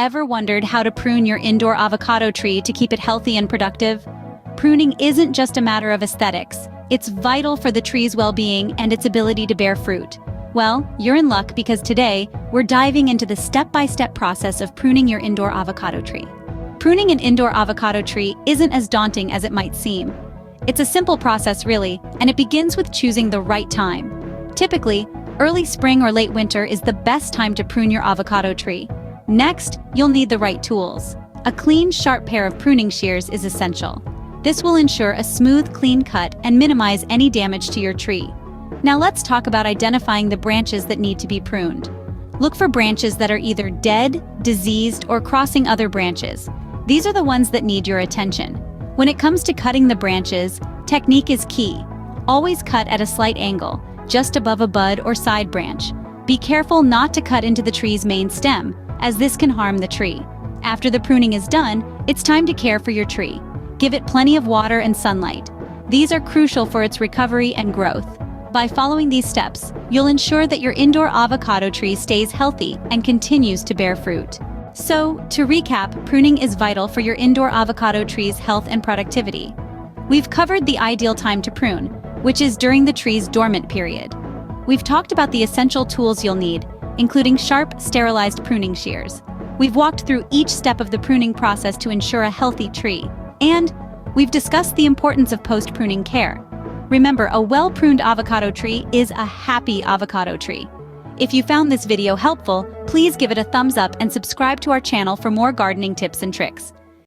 ever wondered how to prune your indoor avocado tree to keep it healthy and productive? Pruning isn't just a matter of aesthetics. It's vital for the tree's well-being and its ability to bear fruit. Well, you're in luck because today, we're diving into the step-by-step process of pruning your indoor avocado tree. Pruning an indoor avocado tree isn't as daunting as it might seem. It's a simple process really, and it begins with choosing the right time. Typically, early spring or late winter is the best time to prune your avocado tree. Next, you'll need the right tools. A clean, sharp pair of pruning shears is essential. This will ensure a smooth, clean cut and minimize any damage to your tree. Now let's talk about identifying the branches that need to be pruned. Look for branches that are either dead, diseased, or crossing other branches. These are the ones that need your attention. When it comes to cutting the branches, technique is key. Always cut at a slight angle, just above a bud or side branch. Be careful not to cut into the tree's main stem, as this can harm the tree. After the pruning is done, it's time to care for your tree. Give it plenty of water and sunlight. These are crucial for its recovery and growth. By following these steps, you'll ensure that your indoor avocado tree stays healthy and continues to bear fruit. So, to recap, pruning is vital for your indoor avocado tree's health and productivity. We've covered the ideal time to prune, which is during the tree's dormant period. We've talked about the essential tools you'll need, including sharp, sterilized pruning shears. We've walked through each step of the pruning process to ensure a healthy tree. And we've discussed the importance of post-pruning care. Remember, a well-pruned avocado tree is a happy avocado tree. If you found this video helpful, please give it a thumbs up and subscribe to our channel for more gardening tips and tricks.